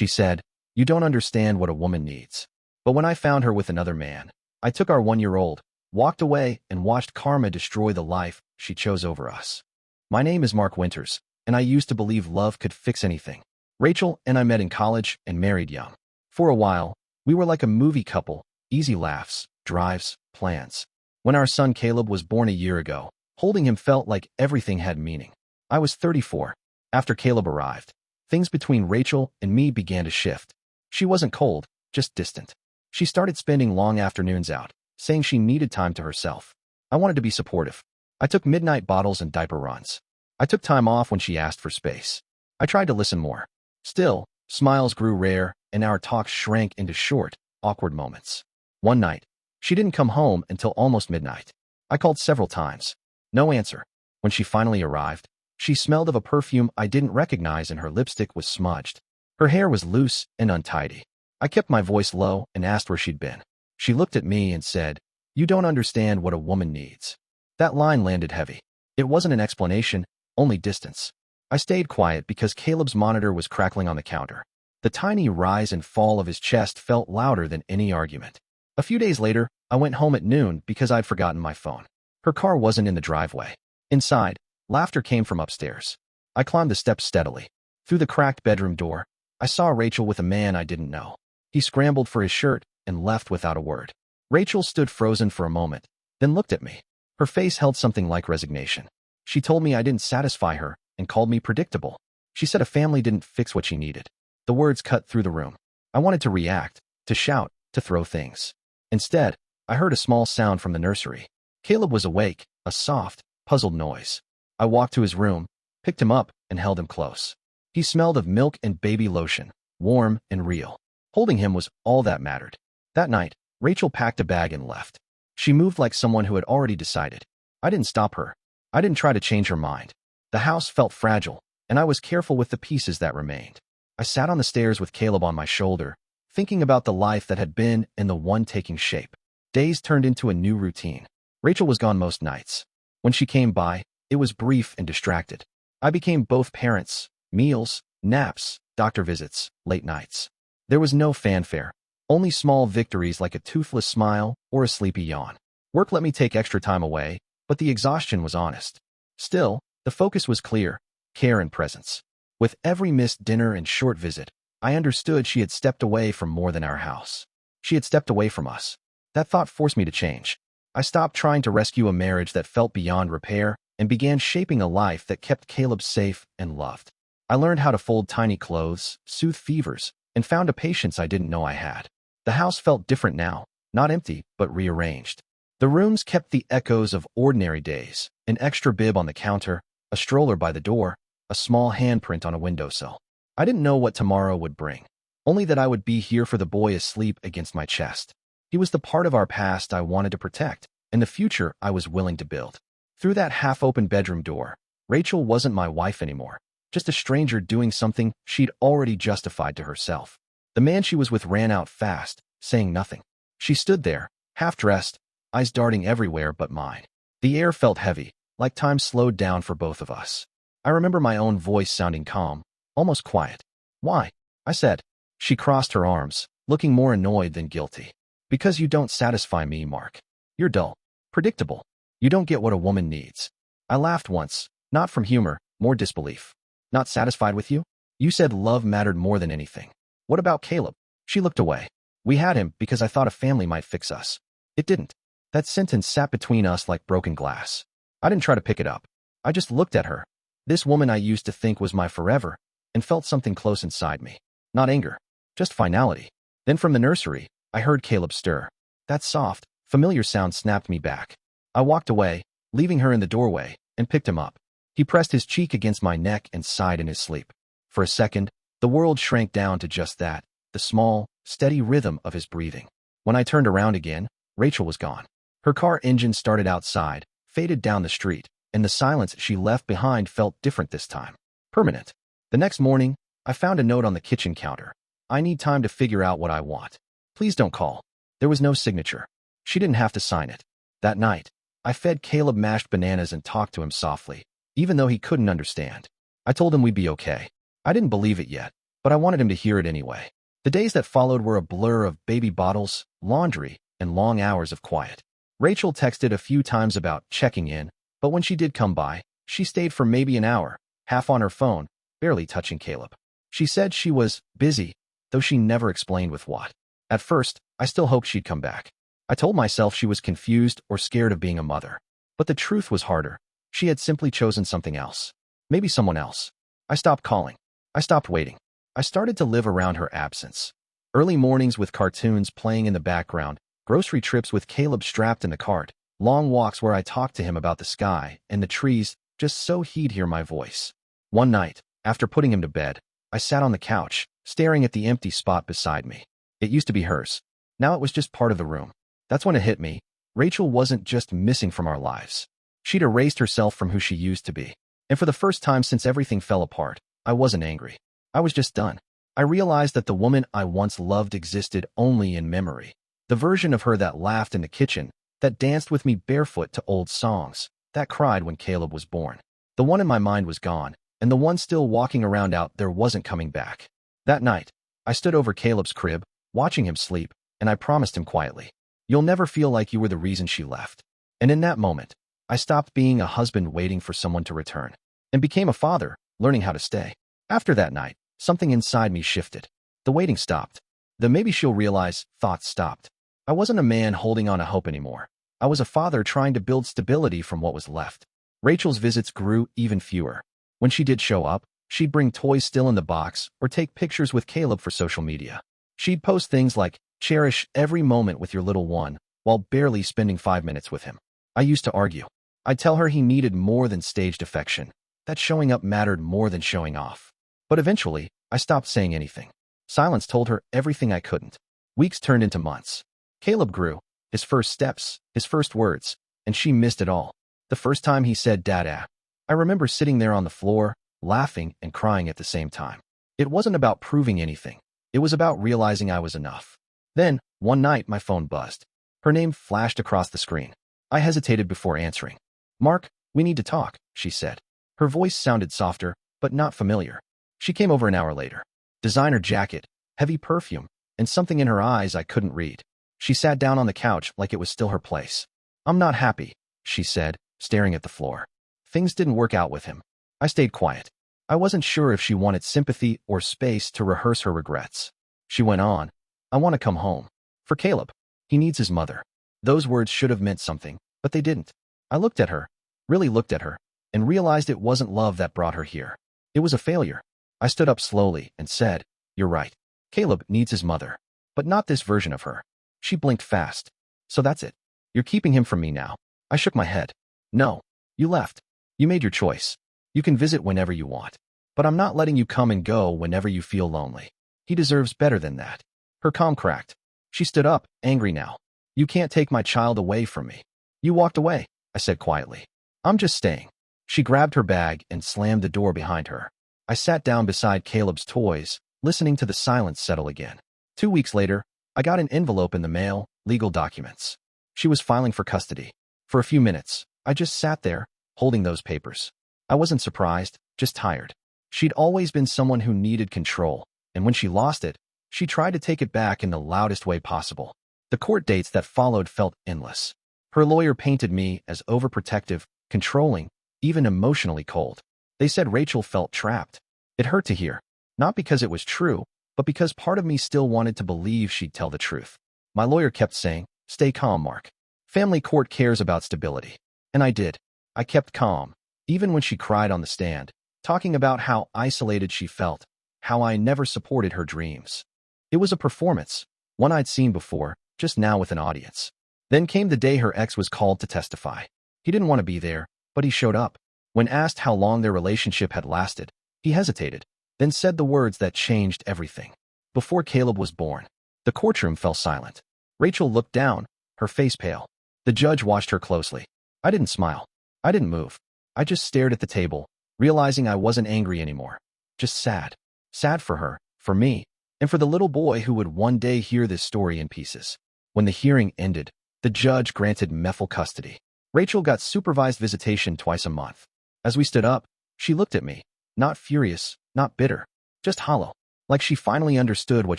She said, "You don't understand what a woman needs." But when I found her with another man, I took our 1-year-old, walked away, and watched karma destroy the life she chose over us. My name is Mark Winters, and I used to believe love could fix anything. Rachel and I met in college and married young. For a while, we were like a movie couple, easy laughs, drives, plans. When our son Caleb was born a year ago, holding him felt like everything had meaning. I was 34. After Caleb arrived, things between Rachel and me began to shift. She wasn't cold, just distant. She started spending long afternoons out, saying she needed time to herself. I wanted to be supportive. I took midnight bottles and diaper runs. I took time off when she asked for space. I tried to listen more. Still, smiles grew rare, and our talks shrank into short, awkward moments. One night, she didn't come home until almost midnight. I called several times. No answer. When she finally arrived, she smelled of a perfume I didn't recognize and her lipstick was smudged. Her hair was loose and untidy. I kept my voice low and asked where she'd been. She looked at me and said, "You don't understand what a woman needs." That line landed heavy. It wasn't an explanation, only distance. I stayed quiet because Caleb's monitor was crackling on the counter. The tiny rise and fall of his chest felt louder than any argument. A few days later, I went home at noon because I'd forgotten my phone. Her car wasn't in the driveway. Inside, laughter came from upstairs. I climbed the steps steadily. Through the cracked bedroom door, I saw Rachel with a man I didn't know. He scrambled for his shirt and left without a word. Rachel stood frozen for a moment, then looked at me. Her face held something like resignation. She told me I didn't satisfy her and called me predictable. She said a family didn't fix what she needed. The words cut through the room. I wanted to react, to shout, to throw things. Instead, I heard a small sound from the nursery. Caleb was awake, a soft, puzzled noise. I walked to his room, picked him up, and held him close. He smelled of milk and baby lotion, warm and real. Holding him was all that mattered. That night, Rachel packed a bag and left. She moved like someone who had already decided. I didn't stop her. I didn't try to change her mind. The house felt fragile, and I was careful with the pieces that remained. I sat on the stairs with Caleb on my shoulder, thinking about the life that had been and the one taking shape. Days turned into a new routine. Rachel was gone most nights. When she came by, it was brief and distracted. I became both parents, meals, naps, doctor visits, late nights. There was no fanfare, only small victories like a toothless smile or a sleepy yawn. Work let me take extra time away, but the exhaustion was honest. Still, the focus was clear, care and presence. With every missed dinner and short visit, I understood she had stepped away from more than our house. She had stepped away from us. That thought forced me to change. I stopped trying to rescue a marriage that felt beyond repair and began shaping a life that kept Caleb safe and loved. I learned how to fold tiny clothes, soothe fevers, and found a patience I didn't know I had. The house felt different now, not empty, but rearranged. The rooms kept the echoes of ordinary days, an extra bib on the counter, a stroller by the door, a small handprint on a windowsill. I didn't know what tomorrow would bring, only that I would be here for the boy asleep against my chest. He was the part of our past I wanted to protect, and the future I was willing to build. Through that half-open bedroom door, Rachel wasn't my wife anymore, just a stranger doing something she'd already justified to herself. The man she was with ran out fast, saying nothing. She stood there, half-dressed, eyes darting everywhere but mine. The air felt heavy, like time slowed down for both of us. I remember my own voice sounding calm, almost quiet. "Why?" I said. She crossed her arms, looking more annoyed than guilty. "Because you don't satisfy me, Mark. You're dull, predictable. You don't get what a woman needs." I laughed once, not from humor, more disbelief. "Not satisfied with you? You said love mattered more than anything. What about Caleb?" She looked away. "We had him because I thought a family might fix us. It didn't." That sentence sat between us like broken glass. I didn't try to pick it up. I just looked at her. This woman I used to think was my forever, and felt something close inside me. Not anger, just finality. Then from the nursery, I heard Caleb stir. That soft, familiar sound snapped me back. I walked away, leaving her in the doorway, and picked him up. He pressed his cheek against my neck and sighed in his sleep. For a second, the world shrank down to just that, the small, steady rhythm of his breathing. When I turned around again, Rachel was gone. Her car engine started outside, faded down the street, and the silence she left behind felt different this time. Permanent. The next morning, I found a note on the kitchen counter. "I need time to figure out what I want. Please don't call." There was no signature. She didn't have to sign it. That night, I fed Caleb mashed bananas and talked to him softly, even though he couldn't understand. I told him we'd be okay. I didn't believe it yet, but I wanted him to hear it anyway. The days that followed were a blur of baby bottles, laundry, and long hours of quiet. Rachel texted a few times about checking in, but when she did come by, she stayed for maybe an hour, half on her phone, barely touching Caleb. She said she was busy, though she never explained with what. At first, I still hoped she'd come back. I told myself she was confused or scared of being a mother. But the truth was harder. She had simply chosen something else. Maybe someone else. I stopped calling. I stopped waiting. I started to live around her absence. Early mornings with cartoons playing in the background, grocery trips with Caleb strapped in the cart, long walks where I talked to him about the sky and the trees just so he'd hear my voice. One night, after putting him to bed, I sat on the couch, staring at the empty spot beside me. It used to be hers. Now it was just part of the room. That's when it hit me. Rachel wasn't just missing from our lives. She'd erased herself from who she used to be. And for the first time since everything fell apart, I wasn't angry. I was just done. I realized that the woman I once loved existed only in memory. The version of her that laughed in the kitchen, that danced with me barefoot to old songs, that cried when Caleb was born. The one in my mind was gone, and the one still walking around out there wasn't coming back. That night, I stood over Caleb's crib, watching him sleep, and I promised him quietly, "You'll never feel like you were the reason she left." And in that moment, I stopped being a husband waiting for someone to return, and became a father, learning how to stay. After that night, something inside me shifted. The waiting stopped. The maybe she'll realize thoughts stopped. I wasn't a man holding on to hope anymore. I was a father trying to build stability from what was left. Rachel's visits grew even fewer. When she did show up, she'd bring toys still in the box or take pictures with Caleb for social media. She'd post things like, "Cherish every moment with your little one," while barely spending 5 minutes with him. I used to argue. I'd tell her he needed more than staged affection, that showing up mattered more than showing off. But eventually, I stopped saying anything. Silence told her everything I couldn't. Weeks turned into months. Caleb grew, his first steps, his first words, and she missed it all. The first time he said "Dada," I remember sitting there on the floor, laughing and crying at the same time. It wasn't about proving anything. It was about realizing I was enough. Then, one night, my phone buzzed. Her name flashed across the screen. I hesitated before answering. "Mark, we need to talk," she said. Her voice sounded softer, but not familiar. She came over an hour later. Designer jacket, heavy perfume, and something in her eyes I couldn't read. She sat down on the couch like it was still her place. "I'm not happy," she said, staring at the floor. Things didn't work out with him. I stayed quiet. I wasn't sure if she wanted sympathy or space to rehearse her regrets. She went on, "I want to come home. For Caleb. He needs his mother." Those words should have meant something, but they didn't. I looked at her, really looked at her, and realized it wasn't love that brought her here. It was a failure. I stood up slowly and said, "You're right. Caleb needs his mother, but not this version of her." She blinked fast. "So that's it. You're keeping him from me now." I shook my head. "No. You left. You made your choice. You can visit whenever you want. But I'm not letting you come and go whenever you feel lonely. He deserves better than that." Her calm cracked. She stood up, angry now. "You can't take my child away from me." "You walked away," I said quietly. "I'm just staying." She grabbed her bag and slammed the door behind her. I sat down beside Caleb's toys, listening to the silence settle again. 2 weeks later, I got an envelope in the mail, legal documents. She was filing for custody. For a few minutes, I just sat there, holding those papers. I wasn't surprised, just tired. She'd always been someone who needed control, and when she lost it, she tried to take it back in the loudest way possible. The court dates that followed felt endless. Her lawyer painted me as overprotective, controlling, even emotionally cold. They said Rachel felt trapped. It hurt to hear, not because it was true, but because part of me still wanted to believe she'd tell the truth. My lawyer kept saying, "Stay calm, Mark. Family court cares about stability." And I did. I kept calm, even when she cried on the stand, talking about how isolated she felt, how I never supported her dreams. It was a performance, one I'd seen before, just now with an audience. Then came the day her ex was called to testify. He didn't want to be there, but he showed up. When asked how long their relationship had lasted, he hesitated, then said the words that changed everything. "Before Caleb was born." The courtroom fell silent. Rachel looked down, her face pale. The judge watched her closely. I didn't smile. I didn't move. I just stared at the table, realizing I wasn't angry anymore. Just sad. Sad for her, for me, and for the little boy who would one day hear this story in pieces. When the hearing ended, the judge granted full custody. Rachel got supervised visitation twice a month. As we stood up, she looked at me, not furious, not bitter, just hollow, like she finally understood what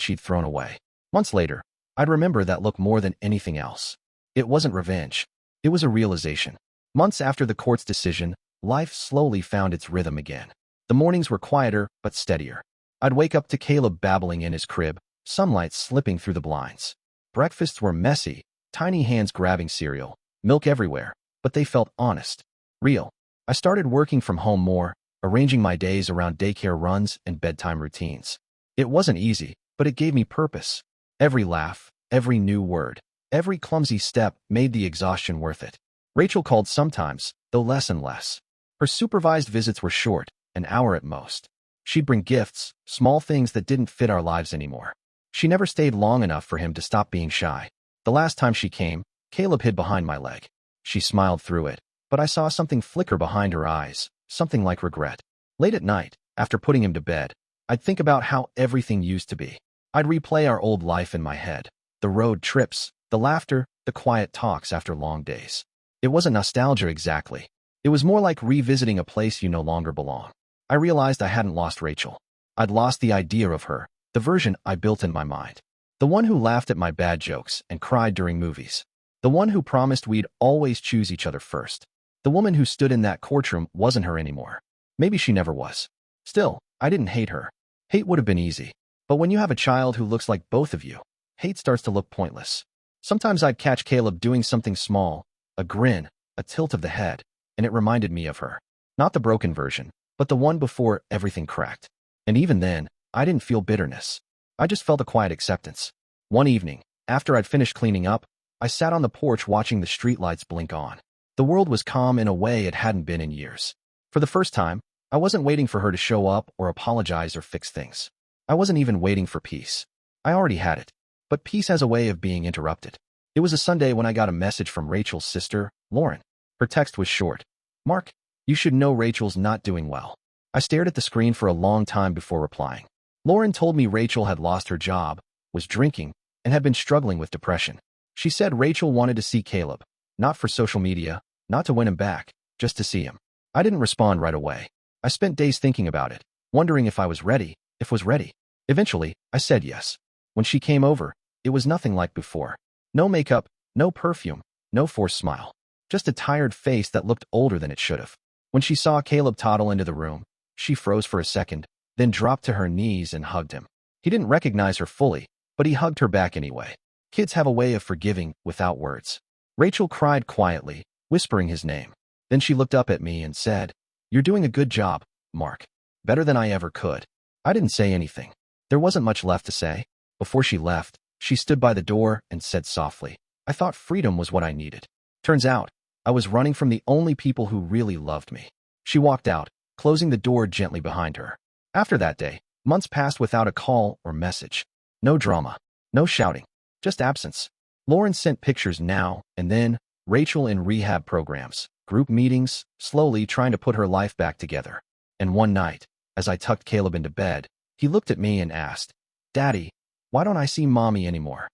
she'd thrown away. Months later, I'd remember that look more than anything else. It wasn't revenge. It was a realization. Months after the court's decision, life slowly found its rhythm again. The mornings were quieter but steadier. I'd wake up to Caleb babbling in his crib, sunlight slipping through the blinds. Breakfasts were messy, tiny hands grabbing cereal, milk everywhere, but they felt honest, real. I started working from home more, arranging my days around daycare runs and bedtime routines. It wasn't easy, but it gave me purpose. Every laugh, every new word, every clumsy step made the exhaustion worth it. Rachel called sometimes, though less and less. Her supervised visits were short, an hour at most. She'd bring gifts, small things that didn't fit our lives anymore. She never stayed long enough for him to stop being shy. The last time she came, Caleb hid behind my leg. She smiled through it, but I saw something flicker behind her eyes, something like regret. Late at night, after putting him to bed, I'd think about how everything used to be. I'd replay our old life in my head. The road trips, the laughter, the quiet talks after long days. It wasn't nostalgia exactly. It was more like revisiting a place you no longer belong. I realized I hadn't lost Rachel. I'd lost the idea of her, the version I built in my mind. The one who laughed at my bad jokes and cried during movies. The one who promised we'd always choose each other first. The woman who stood in that courtroom wasn't her anymore. Maybe she never was. Still, I didn't hate her. Hate would have been easy. But when you have a child who looks like both of you, hate starts to look pointless. Sometimes I'd catch Caleb doing something small, a grin, a tilt of the head, and it reminded me of her. Not the broken version, but the one before everything cracked. And even then, I didn't feel bitterness. I just felt a quiet acceptance. One evening, after I'd finished cleaning up, I sat on the porch watching the streetlights blink on. The world was calm in a way it hadn't been in years. For the first time, I wasn't waiting for her to show up or apologize or fix things. I wasn't even waiting for peace. I already had it. But peace has a way of being interrupted. It was a Sunday when I got a message from Rachel's sister, Lauren. Her text was short. "Mark, you should know Rachel's not doing well." I stared at the screen for a long time before replying. Lauren told me Rachel had lost her job, was drinking, and had been struggling with depression. She said Rachel wanted to see Caleb, not for social media, not to win him back, just to see him. I didn't respond right away. I spent days thinking about it, wondering if I was ready, if was ready. Eventually, I said yes. When she came over, it was nothing like before. No makeup, no perfume, no forced smile. Just a tired face that looked older than it should have. When she saw Caleb toddle into the room, she froze for a second, then dropped to her knees and hugged him. He didn't recognize her fully, but he hugged her back anyway. Kids have a way of forgiving without words. Rachel cried quietly, whispering his name. Then she looked up at me and said, "You're doing a good job, Mark. Better than I ever could." I didn't say anything. There wasn't much left to say. Before she left, she stood by the door and said softly, "I thought freedom was what I needed. Turns out, I was running from the only people who really loved me." She walked out, closing the door gently behind her. After that day, months passed without a call or message. No drama, no shouting, just absence. Lauren sent pictures now and then, Rachel in rehab programs, group meetings, slowly trying to put her life back together. And one night, as I tucked Caleb into bed, he looked at me and asked, "Daddy, why don't I see Mommy anymore?"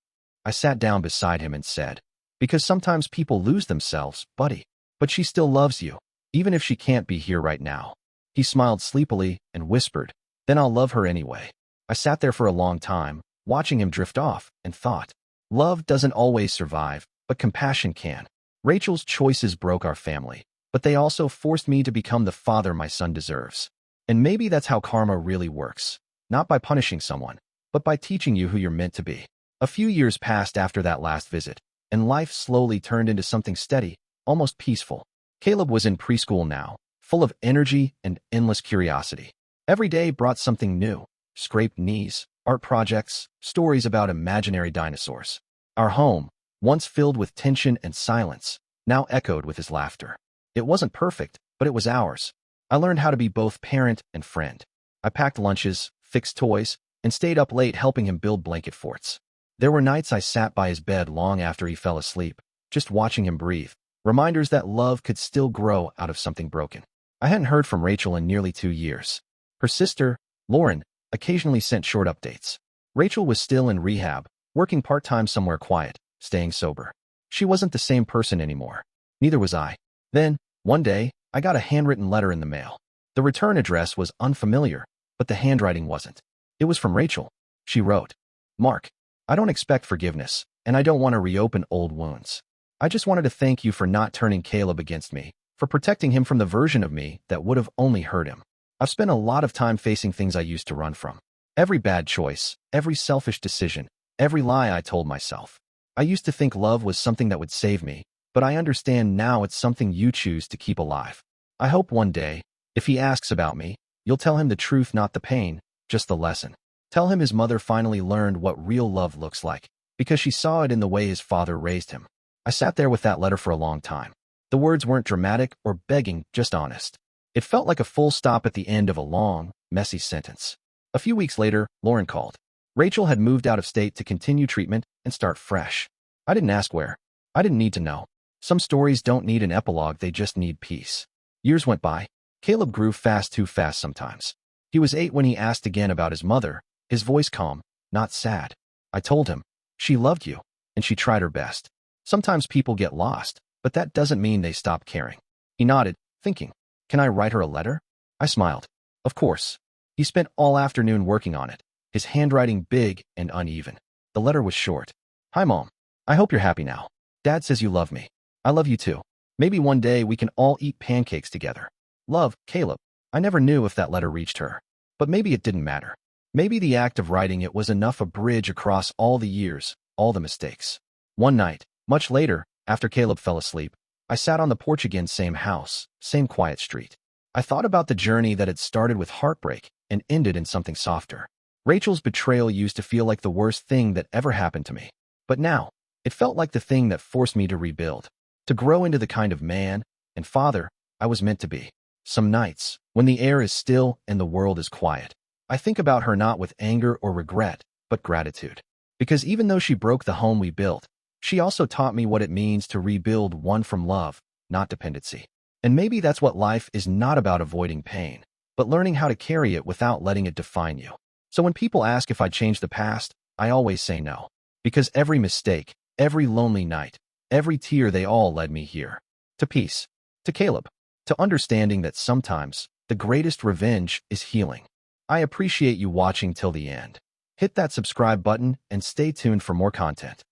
I sat down beside him and said, "Because sometimes people lose themselves, buddy. But she still loves you, even if she can't be here right now." He smiled sleepily and whispered, "Then I'll love her anyway." I sat there for a long time, watching him drift off, and thought, love doesn't always survive, but compassion can. Rachel's choices broke our family, but they also forced me to become the father my son deserves. And maybe that's how karma really works. Not by punishing someone, but by teaching you who you're meant to be. A few years passed after that last visit, and life slowly turned into something steady, almost peaceful. Caleb was in preschool now, full of energy and endless curiosity. Every day brought something new: scraped knees, art projects, stories about imaginary dinosaurs. Our home, once filled with tension and silence, now echoed with his laughter. It wasn't perfect, but it was ours. I learned how to be both parent and friend. I packed lunches, fixed toys, and stayed up late helping him build blanket forts. There were nights I sat by his bed long after he fell asleep, just watching him breathe, reminders that love could still grow out of something broken. I hadn't heard from Rachel in nearly 2 years. Her sister, Lauren, occasionally sent short updates. Rachel was still in rehab, working part-time somewhere quiet, staying sober. She wasn't the same person anymore. Neither was I. Then, one day, I got a handwritten letter in the mail. The return address was unfamiliar, but the handwriting wasn't. It was from Rachel. She wrote, "Mark, I don't expect forgiveness, and I don't want to reopen old wounds. I just wanted to thank you for not turning Caleb against me, for protecting him from the version of me that would have only hurt him. I've spent a lot of time facing things I used to run from. Every bad choice, every selfish decision, every lie I told myself. I used to think love was something that would save me, but I understand now it's something you choose to keep alive. I hope one day, if he asks about me, you'll tell him the truth, not the pain, just the lesson. Tell him his mother finally learned what real love looks like, because she saw it in the way his father raised him." I sat there with that letter for a long time. The words weren't dramatic or begging, just honest. It felt like a full stop at the end of a long, messy sentence. A few weeks later, Lauren called. Rachel had moved out of state to continue treatment and start fresh. I didn't ask where. I didn't need to know. Some stories don't need an epilogue, they just need peace. Years went by. Caleb grew too fast sometimes. He was 8 when he asked again about his mother, his voice calm, not sad. I told him, "She loved you, and she tried her best. Sometimes people get lost, but that doesn't mean they stop caring." He nodded, thinking, "Can I write her a letter?" I smiled. Of course. He spent all afternoon working on it, his handwriting big and uneven. The letter was short. "Hi, Mom. I hope you're happy now. Dad says you love me. I love you too. Maybe one day we can all eat pancakes together. Love, Caleb." I never knew if that letter reached her, but maybe it didn't matter. Maybe the act of writing it was enough a bridge across all the years, all the mistakes. One night, much later, after Caleb fell asleep, I sat on the porch again, same house, same quiet street. I thought about the journey that had started with heartbreak and ended in something softer. Rachel's betrayal used to feel like the worst thing that ever happened to me. But now, it felt like the thing that forced me to rebuild, to grow into the kind of man and father I was meant to be. Some nights, when the air is still and the world is quiet, I think about her not with anger or regret, but gratitude. Because even though she broke the home we built, she also taught me what it means to rebuild one from love, not dependency. And maybe that's what life is, not about avoiding pain, but learning how to carry it without letting it define you. So when people ask if I changed the past, I always say no. Because every mistake, every lonely night, every tear, they all led me here. To peace. To Caleb. To understanding that sometimes the greatest revenge is healing. I appreciate you watching till the end. Hit that subscribe button and stay tuned for more content.